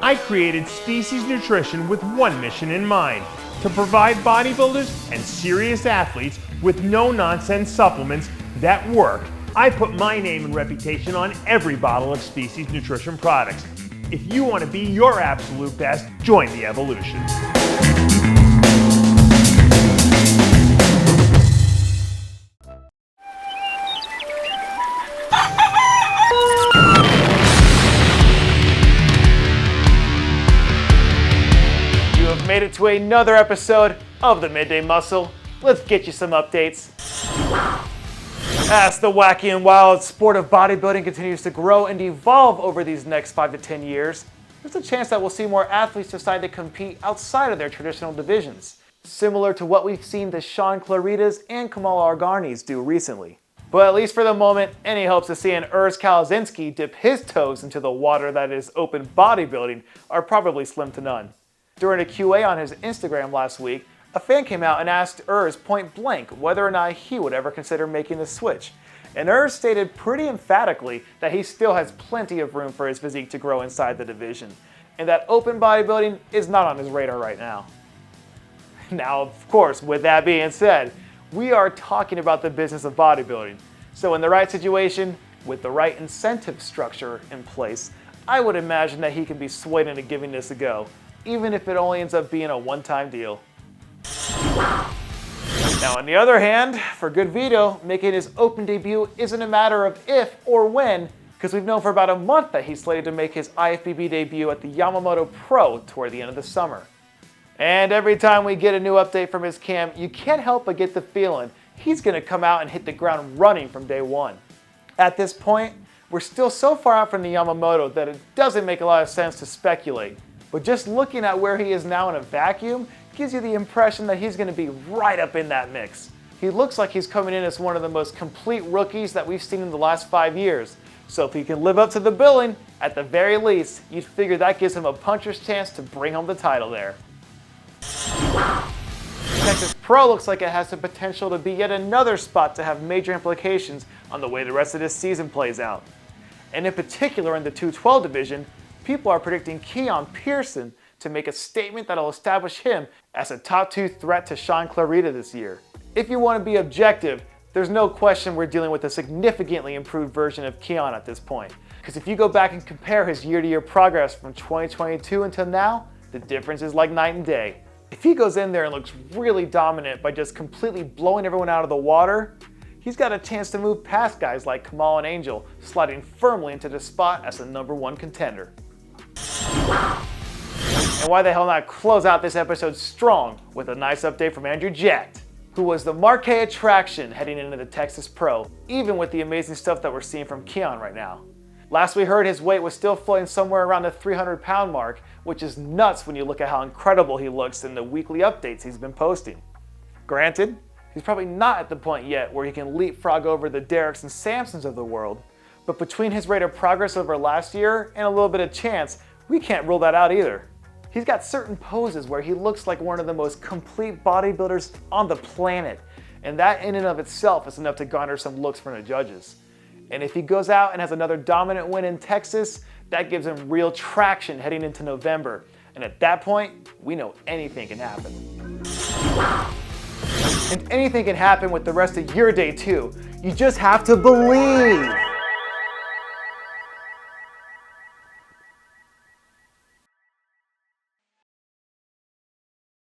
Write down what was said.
I created Species Nutrition with one mission in mind: to provide bodybuilders and serious athletes with no-nonsense supplements that work. I put my name and reputation on every bottle of Species Nutrition products. If you want to be your absolute best, join the evolution. You have made it to another episode of the Midday Muscle. Let's get you some updates. As the wacky and wild sport of bodybuilding continues to grow and evolve over these next 5 to 10 years, there's a chance that we'll see more athletes decide to compete outside of their traditional divisions, similar to what we've seen the Sean Claritas and Kamal Argarnis do recently. But at least for the moment, any hopes of seeing Urs Kalazinski dip his toes into the water that is open bodybuilding are probably slim to none. During a QA on his Instagram last week, a fan came out and asked Urs point blank whether or not he would ever consider making the switch. And Urs stated pretty emphatically that he still has plenty of room for his physique to grow inside the division, and that open bodybuilding is not on his radar right now. Now, of course, with that being said, we are talking about the business of bodybuilding. So in the right situation, with the right incentive structure in place, I would imagine that he can be swayed into giving this a go, even if it only ends up being a one-time deal. Now, on the other hand, for GoodVito, making his open debut isn't a matter of if or when, because we've known for about a month that he's slated to make his IFBB debut at the Yamamoto Pro toward the end of the summer. And every time we get a new update from his camp, you can't help but get the feeling he's going to come out and hit the ground running from day one. At this point, we're still so far out from the Yamamoto that it doesn't make a lot of sense to speculate. But just looking at where he is now in a vacuum gives you the impression that he's going to be right up in that mix. He looks like he's coming in as one of the most complete rookies that we've seen in the last 5 years. So if he can live up to the billing, at the very least, you'd figure that gives him a puncher's chance to bring home the title there. Texas Pro looks like it has the potential to be yet another spot to have major implications on the way the rest of this season plays out. And in particular in the 212 division, people are predicting Keon Pearson to make a statement that'll establish him as a top 2 threat to Sean Clarita this year. If you want to be objective, there's no question we're dealing with a significantly improved version of Keon at this point. Because if you go back and compare his year-to-year progress from 2022 until now, the difference is like night and day. If he goes in there and looks really dominant by just completely blowing everyone out of the water, he's got a chance to move past guys like Kamal and Angel, sliding firmly into the spot as the #1 contender. And why the hell not close out this episode strong with a nice update from Andrew Jacked, who was the marquee attraction heading into the Texas Pro, even with the amazing stuff that we're seeing from Keon right now. Last we heard, his weight was still floating somewhere around the 300-pound mark, which is nuts when you look at how incredible he looks in the weekly updates he's been posting. Granted, he's probably not at the point yet where he can leapfrog over the Derricks and Samsons of the world, but between his rate of progress over last year and a little bit of chance, we can't rule that out either. He's got certain poses where he looks like one of the most complete bodybuilders on the planet, and that in and of itself is enough to garner some looks from the judges. And if he goes out and has another dominant win in Texas, that gives him real traction heading into November. And at that point, we know anything can happen. And anything can happen with the rest of your day too. You just have to believe.